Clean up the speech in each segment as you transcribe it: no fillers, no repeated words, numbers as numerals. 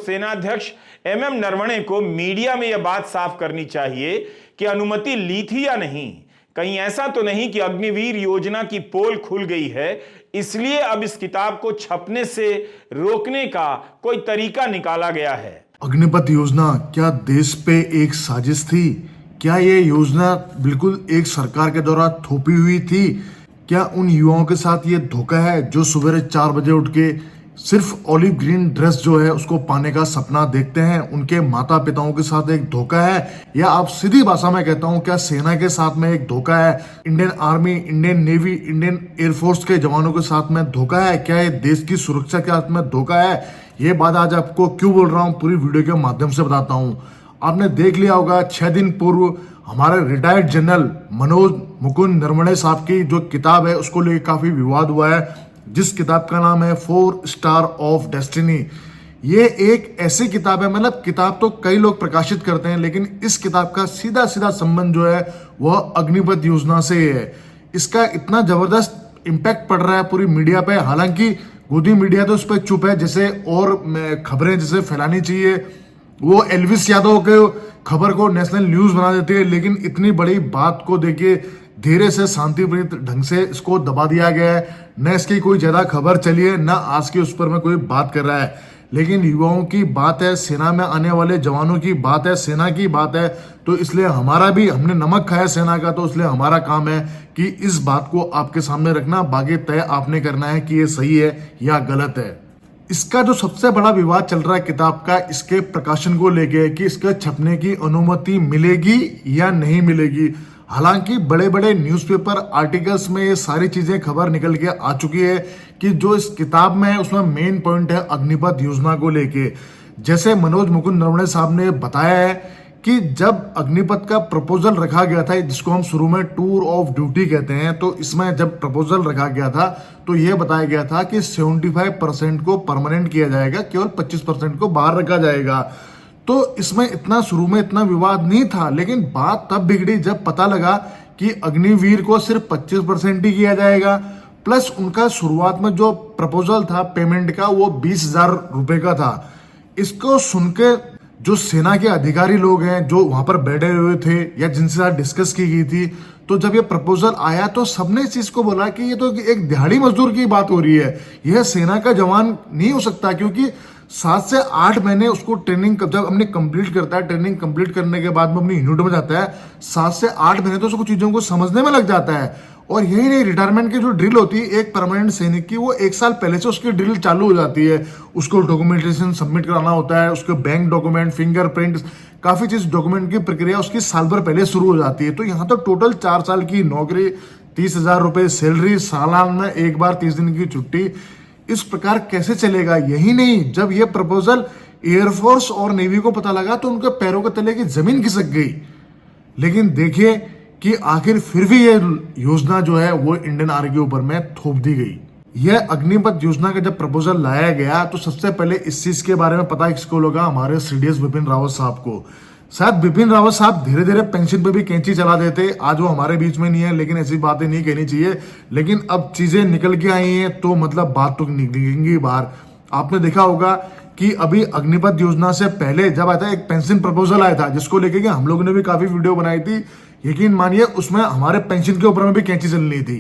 सेनाध्यक्ष एमएम नरवणे को मीडिया में यह बात साफ करनी चाहिए कि अनुमति ली थी या नहीं। कहीं ऐसा तो नहीं कि अग्निवीर योजना की पोल खुल गई है, इसलिए अब इस किताब को छपने से रोकने का कोई तरीका निकाला गया है। अग्निपथ योजना क्या देश पे एक साजिश थी? क्या ये योजना बिल्कुल एक सरकार के द्वारा थोपी हुई थी? क्या उन युवाओं के साथ ये धोखा है जो सुबह 4 बजे उठ के सिर्फ ऑलिव ग्रीन ड्रेस जो है उसको पाने का सपना देखते हैं? उनके माता पिताओं के साथ एक धोखा है? या आप सीधी भाषा में कहता हूं, क्या सेना के साथ में एक धोखा है? Indian army, Indian navy, Indian air force के जवानों के साथ में धोखा है? क्या ये देश की सुरक्षा के साथ में धोखा है? ये बात आज आपको क्यों बोल रहा हूं, पूरी वीडियो के माध्यम से बताता हूं। आपने देख लिया होगा 6 दिन पूर्व हमारे रिटायर्ड जनरल मनोज मुकुंद नरवणे साहब की जो किताब है उसको लेकर काफी विवाद हुआ है, जिस किताब का नाम है 4 स्टार ऑफ डेस्टिनी। ये एक ऐसी किताब है, मतलब किताब तो कई लोग प्रकाशित करते हैं, लेकिन इस किताब का सीधा सीधा संबंध जो है वह अग्निपथ योजना से है। इसका इतना जबरदस्त इम्पैक्ट पड़ रहा है पूरी मीडिया पे। हालांकि गोदी मीडिया तो उस पर चुप है, जैसे और खबरें जैसे फैलानी चाहिए वो एल्विस यादव के खबर को नेशनल न्यूज बना देती है, लेकिन इतनी बड़ी बात को देखिए धीरे से शांतिप्रिय ढंग से इसको दबा दिया गया है। न इसकी कोई ज्यादा खबर चली है, न आज के उस पर में कोई बात कर रहा है। लेकिन युवाओं की बात है, सेना में आने वाले जवानों की बात है, सेना की बात है, तो इसलिए हमारा भी, हमने नमक खाया सेना का, तो इसलिए हमारा काम है कि इस बात को आपके सामने रखना। बाकी तय आपने करना है कि ये सही है या गलत है। इसका जो सबसे बड़ा विवाद चल रहा है किताब का, इसके प्रकाशन को लेके कि इसके छपने की अनुमति मिलेगी या नहीं मिलेगी। हालांकि बड़े बड़े न्यूज़पेपर आर्टिकल्स में ये सारी चीजें खबर निकल के आ चुकी है कि जो इस किताब में है उसमें मेन पॉइंट है अग्निपथ योजना को लेके। जैसे मनोज मुकुंद नरवणे साहब ने बताया है कि जब अग्निपथ का प्रपोजल रखा गया था, जिसको हम शुरू में टूर ऑफ ड्यूटी कहते हैं, तो इसमें जब प्रपोजल रखा गया था तो यह बताया गया था कि 75% को परमानेंट किया जाएगा, केवल 25% को बाहर रखा जाएगा। तो इसमें इतना शुरू में इतना विवाद नहीं था, लेकिन बात तब बिगड़ी जब पता लगा कि अग्निवीर को सिर्फ 25% ही किया जाएगा, प्लस उनका शुरुआत में जो प्रपोजल था पेमेंट का वो 20,000 रुपए का था। इसको सुनकर जो सेना के अधिकारी लोग हैं जो वहां पर बैठे हुए थे या जिनसे साथ डिस्कस की गई थी, तो जब ये प्रपोजल आया तो सबने इस चीज को बोला कि ये तो एक दिहाड़ी मजदूर की बात हो रही है, यह सेना का जवान नहीं हो सकता, क्योंकि 7 से 8 महीने उसको ट्रेनिंग जब हमने कंप्लीट करता है, ट्रेनिंग कंप्लीट करने के बाद में अपनी यूनिट में जाता है, 7 से 8 महीने तो उसको चीजों को समझने में लग जाता है। और यही नहीं, रिटायरमेंट की जो ड्रिल होती है एक परमानेंट सैनिक की, वो 1 साल पहले से उसकी ड्रिल चालू हो जाती है। उसको डॉक्यूमेंटेशन सबमिट कराना होता है, उसके बैंक डॉक्यूमेंट, फिंगरप्रिंट, काफी चीज डॉक्यूमेंट की प्रक्रिया उसकी साल भर पहले शुरू हो जाती है। तो यहाँ तो टोटल 4 साल की नौकरी, 30,000 रुपए सैलरी, सालाना में एक बार 30 दिन की छुट्टी, इस प्रकार कैसे चलेगा? यही नहीं, जब ये प्रपोजल एयरफोर्स और नेवी को पता लगा तो उनके पैरों के तले की जमीन खिसक गई। लेकिन देखिए कि आखिर फिर भी ये योजना जो है वो इंडियन आर्मी के ऊपर में थोप दी गई। यह अग्निपथ योजना का जब प्रपोजल लाया गया तो सबसे पहले इस चीज के बारे में पता किसको लगा? हमारे सीडीएस बिपिन रावत साहब को। शायद बिपिन रावत साहब धीरे धीरे पेंशन पे भी कैंची चला देते, आज वो हमारे बीच में नहीं है, लेकिन ऐसी बातें नहीं कहनी चाहिए। लेकिन अब चीजें निकल के आई हैं तो मतलब बात तो निकलेंगी बाहर। आपने देखा होगा कि अभी अग्निपथ योजना से पहले जब आया था एक पेंशन प्रपोजल आया था, जिसको लेके हम लोगों ने भी काफी वीडियो बनाई थी। यकीन मानिए उसमें हमारे पेंशन के ऊपर में भी कैंची चलनी थी,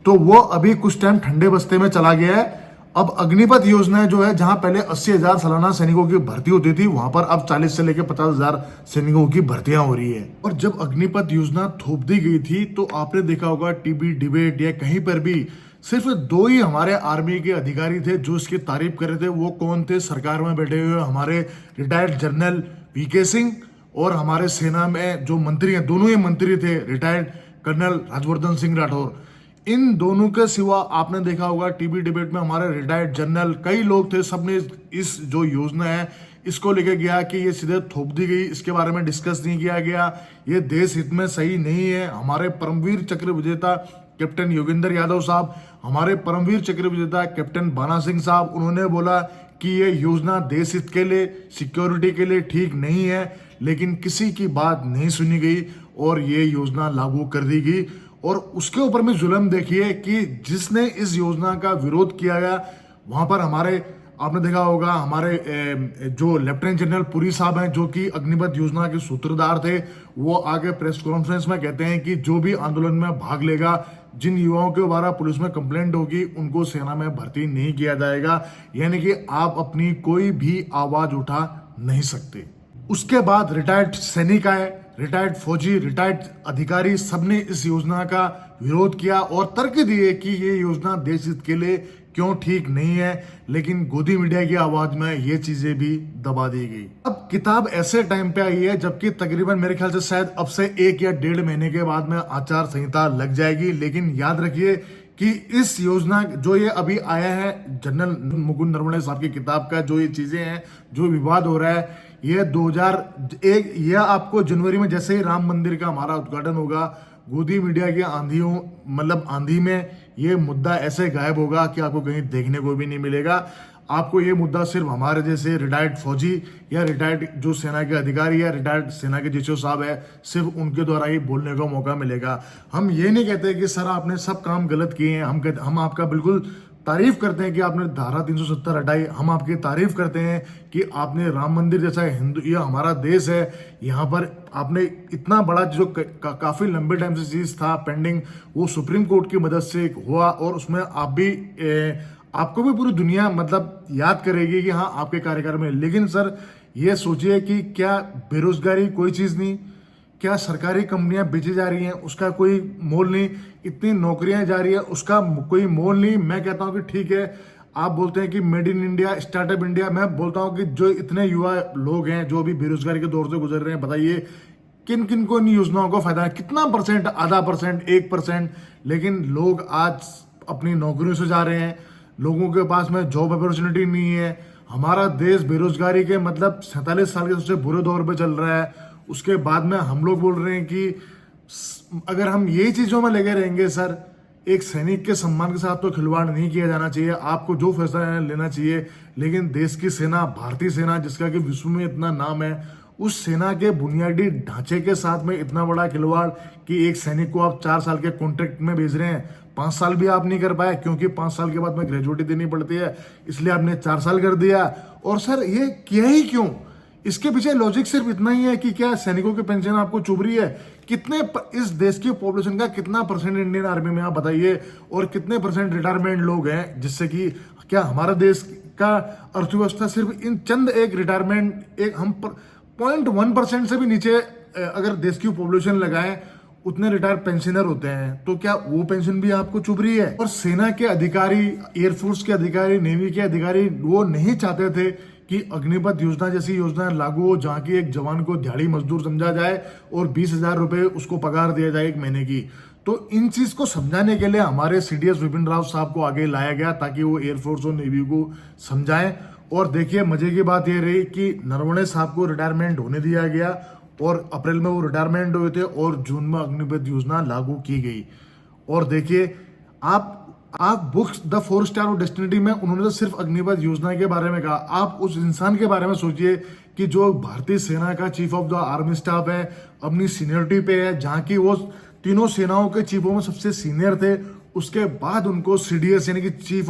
तो वो अभी कुछ टाइम ठंडे बस्ते में चला गया है। अब अग्निपथ योजना जो है, जहां पहले 80,000 सालाना सैनिकों की भर्ती होती थी, वहां पर अब 40 से लेकर 50,000 सैनिकों की भर्तियां हो रही है। और जब अग्निपथ योजना थोप दी गई थी तो आपने देखा होगा टीवी डिबेट या कहीं पर भी सिर्फ 2 ही हमारे आर्मी के अधिकारी थे जो इसकी तारीफ कर रहे थे। वो कौन थे? सरकार में बैठे हुए हमारे रिटायर्ड जनरल वीके सिंह और हमारे सेना में जो मंत्री हैं, दोनों ही मंत्री थे, रिटायर्ड कर्नल राज्यवर्धन सिंह राठौर। इन दोनों के सिवा आपने देखा होगा टीवी डिबेट में हमारे रिटायर्ड जनरल, कई लोग थे, सबने इस जो योजना है इसको लेके गया कि ये सीधे थोप दी गई, इसके बारे में डिस्कस नहीं किया गया, ये देश हित में सही नहीं है। हमारे परमवीर चक्र विजेता कैप्टन योगेंद्र यादव साहब, हमारे परमवीर चक्र विजेता कैप्टन बाना सिंह साहब, उन्होंने बोला कि ये योजना देश हित के लिए, सिक्योरिटी के लिए ठीक नहीं है, लेकिन किसी की बात नहीं सुनी गई और ये योजना लागू कर दी गई। और उसके ऊपर में जुल्म देखिए कि जिसने इस योजना का विरोध किया गया, वहां पर हमारे आपने देखा होगा हमारे जो लेफ्टिनेंट जनरल पुरी साहब हैं, जो कि अग्निपथ योजना के सूत्रधार थे, वो आगे प्रेस कॉन्फ्रेंस में कहते हैं कि जो भी आंदोलन में भाग लेगा, जिन युवाओं के द्वारा पुलिस में कंप्लेंट होगी, उनको सेना में भर्ती नहीं किया जाएगा। यानी कि आप अपनी कोई भी आवाज उठा नहीं सकते। उसके बाद रिटायर्ड सैनिक आए, रिटायर्ड फौजी, रिटायर्ड अधिकारी, सबने इस योजना का विरोध किया और तर्क दिए कि ये योजना देश हित के लिए क्यों ठीक नहीं है। लेकिन गोदी मीडिया की आवाज में ये चीजें भी दबा दी गई। अब किताब ऐसे टाइम पे आई है जबकि तकरीबन मेरे ख्याल से शायद अब से 1 या 1.5 महीने के बाद में आचार संहिता लग जाएगी। लेकिन याद रखिए कि इस योजना जो ये अभी आया है, जनरल मुकुंद नरवणे साहब की किताब का जो ये चीजें हैं, जो विवाद हो रहा है, ये 2001 यह आपको जनवरी में जैसे ही राम मंदिर का हमारा उद्घाटन होगा, गोदी मीडिया की आंधियों मतलब आंधी में ये मुद्दा ऐसे गायब होगा कि आपको कहीं देखने को भी नहीं मिलेगा। आपको ये मुद्दा सिर्फ हमारे जैसे रिटायर्ड फौजी या रिटायर्ड जो सेना के अधिकारी या रिटायर्ड सेना के जीएसओ साहब है, सिर्फ उनके द्वारा ही बोलने का मौका मिलेगा। हम ये नहीं कहते कि सर आपने सब काम गलत किए हैं, हम आपका बिल्कुल तारीफ करते हैं कि आपने धारा 370 हटाई। हम आपकी तारीफ करते हैं कि आपने राम मंदिर जैसा हिंदू, यह हमारा देश है, यहाँ पर आपने इतना बड़ा जो काफी लंबे टाइम से चीज था पेंडिंग, वो सुप्रीम कोर्ट की मदद से हुआ और उसमें आप भी आपको भी पूरी दुनिया मतलब याद करेगी कि हाँ आपके कार्यकाल में। लेकिन सर ये सोचिए कि क्या बेरोजगारी कोई चीज नहीं, क्या सरकारी कंपनियां बेची जा रही हैं उसका कोई मोल नहीं, इतनी नौकरियां जा रही है उसका कोई मोल नहीं। मैं कहता हूं कि ठीक है, आप बोलते हैं कि made in India, startup India, मैं बोलता हूं कि जो इतने युवा लोग हैं जो अभी बेरोजगारी के दौर से गुजर रहे हैं, बताइए किन किन को इन योजनाओं का फायदा है, कितना परसेंट, आधा परसेंट, 1%। लेकिन लोग आज अपनी नौकरियों से जा रहे हैं, लोगों के पास में जॉब अपॉर्चुनिटी नहीं है। हमारा देश बेरोजगारी के मतलब 47 साल के सबसे बुरे दौर पे चल रहा है। उसके बाद में हम लोग बोल रहे हैं कि अगर हम यही चीजों में लगे रहेंगे सर, एक सैनिक के सम्मान के साथ तो खिलवाड़ नहीं किया जाना चाहिए, आपको जो फैसला लेना चाहिए। लेकिन देश की सेना, भारतीय सेना, जिसका कि विश्व में इतना नाम है, उस सेना के बुनियादी ढांचे के साथ में इतना बड़ा खिलवाड़ कि एक सैनिक को आप 4 साल के कॉन्ट्रैक्ट में भेज रहे हैं, 5 साल भी आप नहीं कर पाए क्योंकि 5 साल के बाद में ग्रेजुएटी देनी पड़ती है, इसलिए आपने 4 साल कर दिया। और सर ये किया ही क्यों? इसके पीछे लॉजिक सिर्फ इतना ही है कि क्या सैनिकों की पेंशन आपको चुभ रही है? इस देश की पॉपुलेशन का कितना परसेंट इंडियन आर्मी में आप बताइए, और कितने परसेंट रिटायरमेंट लोग हैं, जिससे कि क्या हमारा देश का अर्थव्यवस्था सिर्फ इन चंद एक रिटायरमेंट, एक हम 0.1% से भी नीचे अगर देश की पॉपुलेशन लगाएं, उतने रिटायर्ड पेंशनर होते हैं, तो क्या वो पेंशन भी आपको चुभ रही है? और सेना के अधिकारी, एयरफोर्स के अधिकारी, नेवी के अधिकारी वो नहीं चाहते थे कि अग्निपथ योजना जैसी योजना लागू हो, जहां की एक जवान को दिहाड़ी मजदूर समझा जाए और 20,000 रुपए उसको पगार दिया जाए 1 महीने की। तो इन चीज को समझाने के लिए हमारे CDS विपिन रावत साहब को आगे लाया गया ताकि वो एयरफोर्स और नेवी को समझाएं। और देखिए मजे की बात यह रही कि नरवणे साहब को रिटायरमेंट होने दिया गया और अप्रैल में वो रिटायरमेंट हुए थे और जून में अग्निपथ योजना लागू की गई। और देखिए आप books the 4 star of destiny में उन्होंने तो सिर्फ अग्निपथ योजना के बारे में कहा, आप उस इंसान के बारे में सोचिए कि जो भारतीय सेना का chief of the army staff है, अपनी सीनियरिटी पे है, जहां की वो तीनों सेनाओं के चीफों में सबसे सीनियर थे, उसके बाद उनको CDS यानी कि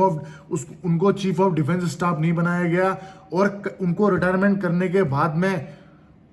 उनको चीफ ऑफ डिफेंस स्टाफ नहीं बनाया गया और उनको रिटायरमेंट करने के बाद में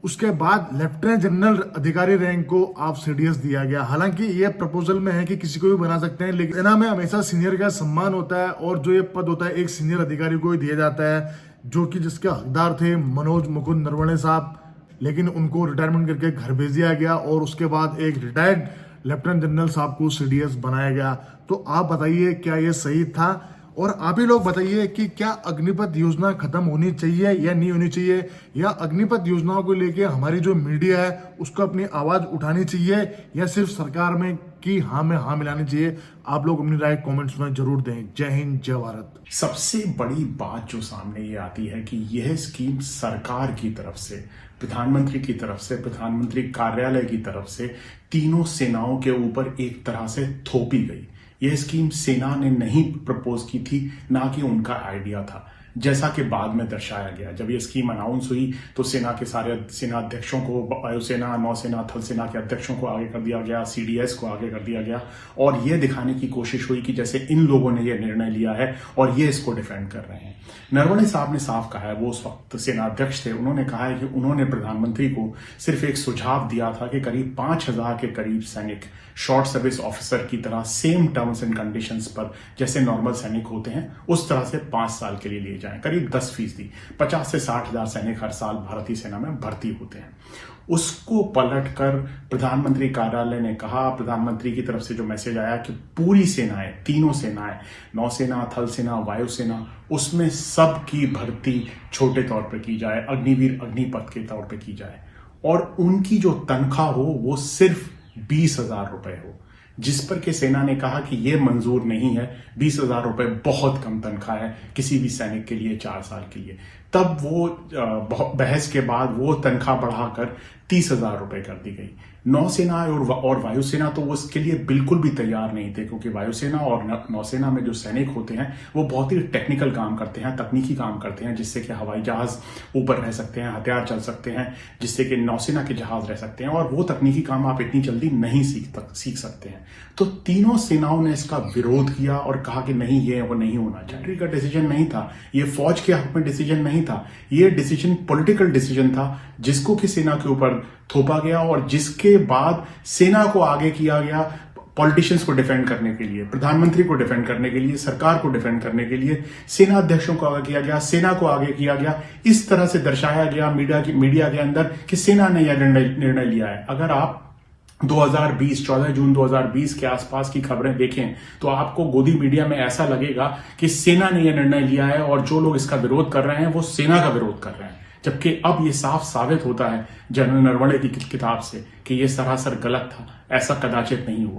उसके बाद लेफ्टिनेंट जनरल अधिकारी रैंक को आप CDS दिया गया। हालांकि ये प्रपोजल में है कि किसी को भी बना सकते हैं, लेकिन सेना में हमेशा सीनियर का सम्मान होता है और जो ये पद होता है एक सीनियर अधिकारी को ही दिया जाता है, जो कि जिसके हकदार थे मनोज मुकुंद नरवणे साहब, लेकिन उनको रिटायरमेंट करके घर भेज दिया गया और उसके बाद एक रिटायर्ड लेफ्टिनेंट जनरल साहब को CDS बनाया गया। तो आप बताइए क्या ये सही था? और आप ही लोग बताइए कि क्या अग्निपथ योजना खत्म होनी चाहिए या नहीं होनी चाहिए, या अग्निपथ योजनाओं को लेके हमारी जो मीडिया है उसको अपनी आवाज उठानी चाहिए, या सिर्फ सरकार में कि हाँ में हाँ मिलानी चाहिए? आप लोग अपनी राय कमेंट्स में जरूर दें। जय हिंद, जय भारत। सबसे बड़ी बात जो सामने ये आती है कि यह स्कीम सरकार की तरफ से, प्रधानमंत्री की तरफ से, प्रधानमंत्री कार्यालय की तरफ से तीनों सेनाओं के ऊपर एक तरह से थोपी गई। यह स्कीम सेना ने नहीं प्रपोज की थी, ना कि उनका आइडिया था। जैसा कि बाद में दर्शाया गया। जब ये स्कीम अनाउंस हुई तो सेना के सारे सेना अध्यक्षों को, वायुसेना, नौसेना, थल सेना के अध्यक्षों को आगे कर दिया गया, CDS को आगे कर दिया गया और ये दिखाने की कोशिश हुई कि जैसे इन लोगों ने ये निर्णय लिया है और ये इसको डिफेंड कर रहे हैं। नरवणे साहब ने साफ कहा है, वो उस वक्त सेना अध्यक्ष थे, उन्होंने कहा है कि उन्होंने प्रधानमंत्री को सिर्फ एक सुझाव दिया था कि करीब 5,000 के करीब सैनिक शॉर्ट सर्विस ऑफिसर की तरह सेम टर्म्स एंड कंडीशंस पर जैसे नॉर्मल सैनिक होते हैं उस तरह से 5 साल के लिए लिए जाएं। करीब 10%, 50 से 60,000 सैनिक हर साल भारतीय सेना में भर्ती होते हैं। उसको पलटकर प्रधानमंत्री कार्यालय ने कहा, प्रधानमंत्री की तरफ से जो मैसेज आया कि पूरी सेनाएं, तीनों सेनाएं, नौसेना, थल सेना, वायुसेना, उसमें सबकी भर्ती छोटे तौर पर की जाए, अग्निवीर अग्निपथ के तौर पर की जाए और उनकी जो तनख्वाह हो वो सिर्फ 20,000 रुपए हो। जिस पर के सेना ने कहा कि यह मंजूर नहीं है, 20,000 रुपए बहुत कम तनख्वाह है किसी भी सैनिक के लिए 4 साल के लिए। तब वो बहस के बाद वो तनख्वाह बढ़ाकर 30,000 रुपए कर दी गई। नौसेना और वायुसेना तो वो इसके लिए बिल्कुल भी तैयार नहीं थे, क्योंकि वायुसेना और नौसेना में जो सैनिक होते हैं वो बहुत ही टेक्निकल काम करते हैं, तकनीकी काम करते हैं, जिससे कि हवाई जहाज ऊपर रह सकते हैं, हथियार चल सकते हैं, जिससे कि नौसेना के जहाज रह सकते हैं और वो तकनीकी काम आप इतनी जल्दी नहीं सीख सकते हैं। तो तीनों सेनाओं ने इसका विरोध किया और कहा कि नहीं, ये वो नहीं होना चाहिए। कंट्री का डिसीजन नहीं था, ये फौज के हक में डिसीजन नहीं था, ये डिसीजन पॉलिटिकल डिसीजन था जिसको कि सेना के ऊपर थोपा गया और जिसके बाद सेना को आगे किया गया पॉलिटिशियंस को डिफेंड करने के लिए, प्रधानमंत्री को डिफेंड करने के लिए, सरकार को डिफेंड करने के लिए सेना अध्यक्षों को आगे किया गया, सेना को आगे किया गया। इस तरह से दर्शाया गया मीडिया के अंदर कि सेना ने यह निर्णय लिया है। अगर आप 14 जून 2020 के आसपास की खबरें देखें तो आपको गोदी मीडिया में ऐसा लगेगा कि सेना ने यह निर्णय लिया है और जो लोग इसका विरोध कर रहे हैं वो सेना का विरोध कर रहे हैं। जबकि अब ये साफ साबित होता है जनरल नरवणे की किताब से कि ये सरासर गलत था, ऐसा कदाचित नहीं हुआ।